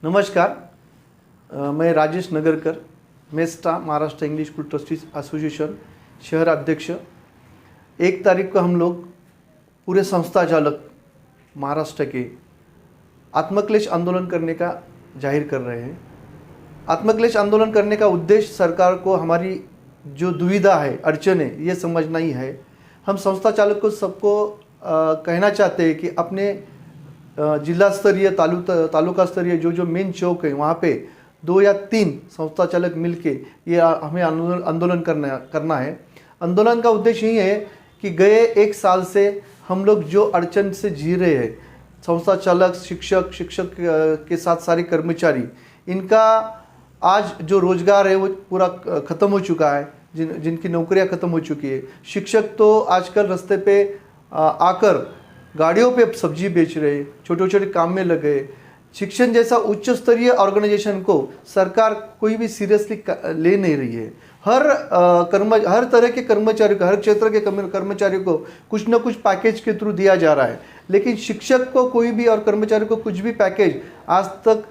नमस्कार। मैं Rajesh Nagarkar, MESTA Maharashtra English school trustees association शहर अध्यक्ष। 1 तारीख को हम लोग पूरे संस्था चालक महाराष्ट्र के आत्मक्लेश आंदोलन करने का जाहिर कर रहे हैं। आत्मक्लेश आंदोलन करने का उद्देश्य सरकार को हमारी जो दुविधा है, अड़चन है, ये समझना ही है। हम संस्था चालक को सबको कहना चाहते हैं कि अपने जिला स्तरीय तालुका स्तरीय जो मेन चौक है वहाँ पे 2 या 3 संस्था चालक मिलके ये हमें आंदोलन करना है। आंदोलन का उद्देश्य यही है कि गए 1 साल से हम लोग जो अड़चन से जी रहे हैं, संस्था चालक, शिक्षक के साथ सारे कर्मचारी, इनका आज जो रोजगार है वो पूरा ख़त्म हो चुका है। जिनकी नौकरियां ख़त्म हो चुकी है। शिक्षक तो आजकल रास्ते पे आकर गाड़ियों पे सब्जी बेच रहे, छोटे छोटे काम में लगे। शिक्षण जैसा उच्च स्तरीय ऑर्गेनाइजेशन को सरकार कोई भी सीरियसली ले नहीं रही है। हर तरह के कर्मचारियों को, हर क्षेत्र के कर्मचारियों को कुछ न कुछ पैकेज के थ्रू दिया जा रहा है, लेकिन शिक्षक को कोई भी और कर्मचारी को कुछ भी पैकेज आज तक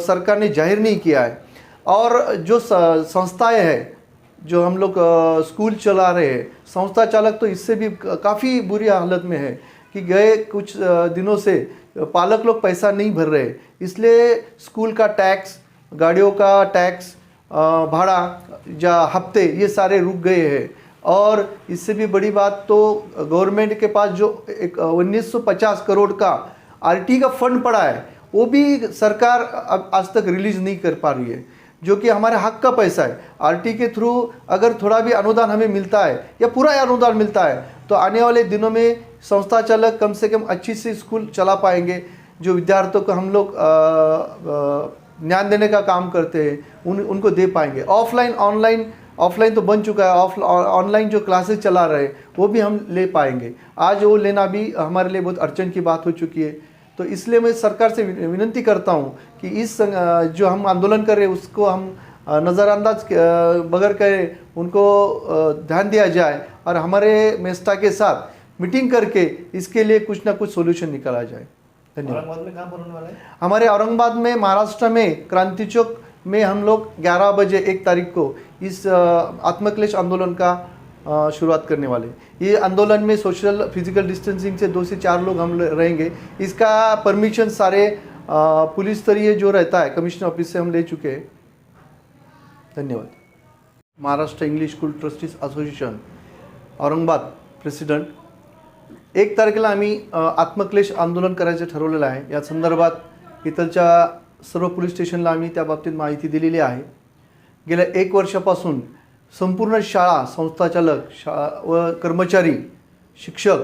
सरकार ने जाहिर नहीं किया है। और जो संस्थाएं हैं, जो हम लोग स्कूल चला रहे हैं, संस्था चालक तो इससे भी काफ़ी बुरी हालत में है कि गए कुछ दिनों से पालक लोग पैसा नहीं भर रहे, इसलिए स्कूल का टैक्स, गाड़ियों का टैक्स, भाड़ा या हफ्ते, ये सारे रुक गए हैं। और इससे भी बड़ी बात तो गवर्नमेंट के पास जो 1950 करोड़ का आरटी का फंड पड़ा है, वो भी सरकार अब आज तक रिलीज नहीं कर पा रही है, जो कि हमारे हक का पैसा है। आरटी के थ्रू अगर थोड़ा भी अनुदान हमें मिलता है या पूरा अनुदान मिलता है तो आने वाले दिनों में संस्था चालक कम से कम अच्छी सी स्कूल चला पाएंगे। जो विद्यार्थियों को हम लोग ज्ञान देने का काम करते हैं उनको दे पाएंगे। ऑफलाइन तो बन चुका है, ऑनलाइन जो क्लासेस चला रहे वो भी हम ले पाएंगे। आज वो लेना भी हमारे लिए बहुत अड़चन की बात हो चुकी है। तो इसलिए मैं सरकार से विनती करता हूँ कि इस जो हम आंदोलन कर रहे हैं उसको हम नज़रअंदाज बगैर करे उनको ध्यान दिया जाए और हमारे मेस्टा के साथ मीटिंग करके इसके लिए कुछ ना कुछ सोल्यूशन निकाला जाए। धन्यवाद। औरंगाबाद में कहाँ पर होने वाला है? हमारे औरंगाबाद में, महाराष्ट्र में क्रांति चौक में हम लोग 11 बजे 1 तारीख को इस आत्मक्लेश आंदोलन का शुरुआत करने वाले। ये आंदोलन में सोशल फिजिकल डिस्टेंसिंग से 2 से 4 लोग हम रहेंगे। इसका परमिशन सारे पुलिस स्तरीय जो रहता है कमिश्नर ऑफिस से हम ले चुके हैं। धन्यवाद। Maharashtra English school trustees association Aurangabad president, 1 तारखेला आम्ही आत्मक्लेश आंदोलन करायचं ठरवलेलं आहे। या संदर्भात इथलच्या सर्व पोलीस स्टेशनला आम्ही त्या बाबतीत माहिती दिलेली आहे। गेल्या 1 वर्षापासून संपूर्ण शाळा, संस्थाचालक व कर्मचारी, शिक्षक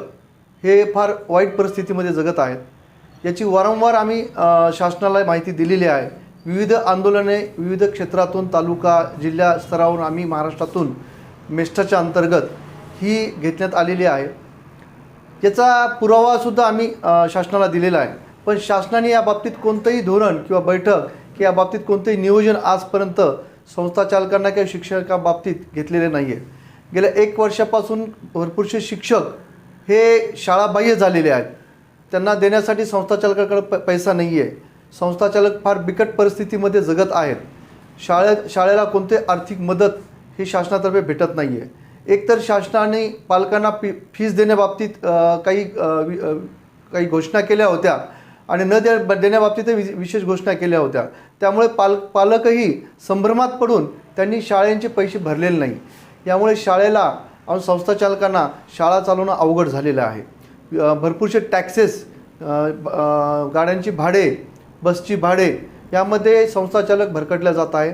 हे फार वाईट परिस्थितीमध्ये जगत आहेत। याची वारंवार आम्ही शासनाला माहिती दिलेली आहे। विविध आंदोलने विविध क्षेत्रातून, तालुका, जिल्हा स्तरावरून आम्ही महाराष्ट्रातून मेस्टाच्या अंतर्गत ही घेतण्यात आलेली आहे। याचा पुरावासुद्धा आम्ही शासनाला दिलेला आहे, पण शासनाने या बाबतीत कोणतंही धोरण किंवा बैठक की या बाबतीत कोणतंही नियोजन आजपर्यंत संस्था चालकांना किंवा शिक्षकाबाबतीत घेतलेले नाही आहे। गेल्या 1 वर्षापासून भरपूरसे शिक्षक हे शाळाबाह्य झालेले आहेत। त्यांना देण्यासाठी संस्था चालकाकडे पैसा नाही आहे। संस्था चालक फार बिकट परिस्थितीमध्ये जगत आहेत। शाळेला कोणते आर्थिक मदत ही शासनातर्फे भेटत नाही आहे। एकतर शासनाने पालकांना फीस देण्याबाबतीत काही घोषणा केल्या होत्या आणि न देण्याबाबतीत विशेष घोषणा केल्या होत्या। त्यामुळे पालकही संभ्रमात पडून त्यांनी शाळेचे पैसे भरलेले नाही। यामुळे शाळेला आणि संस्था चालकांना शाळा चालवणं अवघड झालेलं आहे। भरपूरसे टॅक्सेस, गाड्यांची भाडे, बसची भाडे यामध्ये संस्था चालक भरकटल्या जात आहे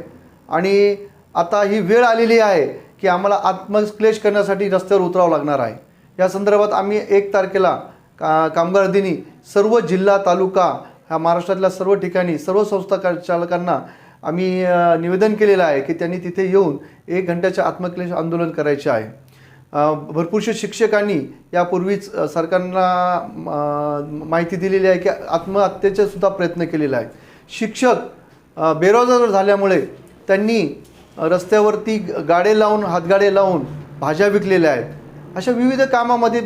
आणि आता ही वेळ आलेली आहे की आम्हाला आत्मक्लेश करण्यासाठी रस्त्यावर उतरावं लागणार आहे। या संदर्भात आम्ही 1 तारखेला कामगार दिनी सर्व जिल्हा, तालुका, ह्या महाराष्ट्रातल्या सर्व ठिकाणी सर्व संस्था चालकांना आम्ही निवेदन केलेलं आहे की त्यांनी तिथे येऊन 1 घंट्याचे आत्मक्लेश आंदोलन करायचे आहे। भरपूरशे शिक्षकांनी यापूर्वीच सरकारला माहिती दिलेली आहे की आत्महत्येचे सुद्धा प्रयत्न केलेला आहे। शिक्षक बेरोजगार झाल्यामुळे त्यांनी रस्त्यावरती गाडे लावून, हातगाडे लावून भाज्या विकलेल्या आहेत। अशा विविध कामामध्ये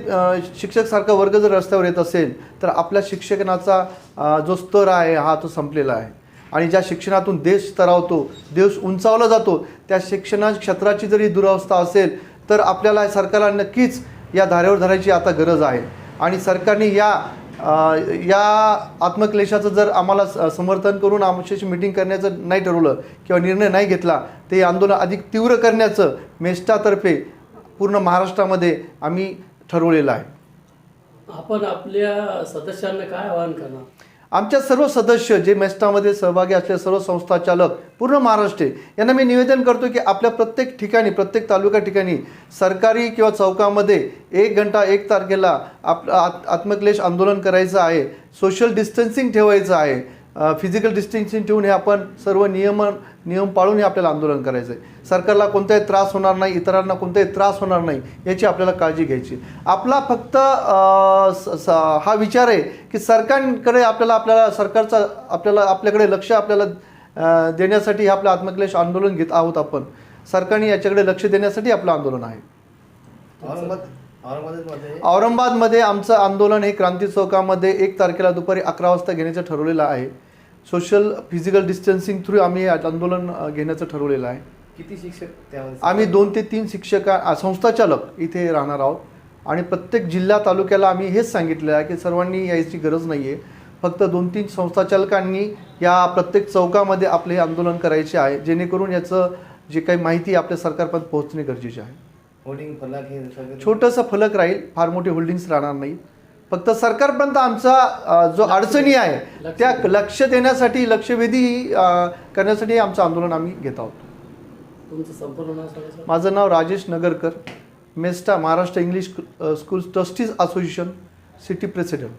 शिक्षकसारखा वर्ग जर रस्त्यावर येत असेल तर आपल्या शिक्षणाचा जो स्तर आहे हा तो संपलेला आहे। आणि ज्या शिक्षणातून देश स्तरावतो, देश उंचावला जातो, त्या शिक्षण क्षेत्राची जरी दुरावस्था असेल तर आपल्याला सरकारला नक्कीच या धारेवर धरायची आता गरज आहे. आणि सरकारने या आत्मक्लेशाचं जर आम्हाला समर्थन करून आमच्याशी मिटिंग करण्याचं नाही ठरवलं किंवा निर्णय नाही घेतला, ते आंदोलन अधिक तीव्र करण्याचं मेस्टातर्फे पूर्ण महाराष्ट्रामध्ये आम्ही ठरवलेलं आहे. आपण आपल्या सदस्यांना काय आवाहन करणार? आमच्या सर्व सदस्य जे मेस्टामध्ये सहभागी असलेले सर्व संस्था चालक पूर्ण महाराष्ट्र यांना मी निवेदन करतो की आपल्या प्रत्येक ठिकाणी, प्रत्येक तालुका ठिकाणी सरकारी किंवा चौकामध्ये 1 घंटा 1 तारखेला आत्मक्लेश आंदोलन करायचं आहे. सोशल डिस्टन्सिंग ठेवायचं आहे. फिजिकल डिस्टन्सिंग ठेवून हे आपण सर्व नियम पाळून हे आपल्याला आंदोलन करायचं आहे. सरकारला कोणताही त्रास होणार नाही, इतरांना कोणताही त्रास होणार नाही याची आपल्याला काळजी घ्यायची. आपला फक्त हा विचार आहे की सरकारकडे आपल्याकडे लक्ष देण्यासाठी हे आपलं आत्मक्लेश आंदोलन घेत आहोत आपण. सरकारने याच्याकडे लक्ष देण्यासाठी आपलं आंदोलन आहे. औरंगाबादमध्ये आमचं आंदोलन हे क्रांती चौकामध्ये 1 तारखेला दुपारी 11 वाजता घेण्याचं ठरवलेलं आहे. सोशल फिजिकल डिस्टन्सिंग थ्रू आम्ही आंदोलन घेण्याचं ठरवलेलं आहे. किती शिक्षक त्यामध्ये? आम्ही 2 ते 3 शिक्षक संस्थाचालक इथे राहणार आहोत. आणि प्रत्येक जिल्हा तालुक्याला आम्ही हेच सांगितलेलं आहे की सर्वांनी यायची गरज नाही आहे. फक्त 2-3 संस्थाचालकांनी या प्रत्येक चौकामध्ये आपले आंदोलन करायचे आहे, जेणेकरून याचं जे काही माहिती आपल्या सरकारपर्यंत पोहोचणे गरजेचे आहे. होर्डिंग फलक हे सगळं छोटंसं फलक राहील, फार मोठे होल्डिंग्स राहणार नाही. फक्त सरकारपर्यंत आमचा जो अडचणी आहे त्या लक्ष देण्यासाठी, लक्षवेधी करण्यासाठी आमचं आंदोलन आम्ही घेत आहोत. तुमचं संपूर्ण नाव सांगा सर. माझं नाव Rajesh Nagarkar, MESTA Maharashtra English school trustees association city president.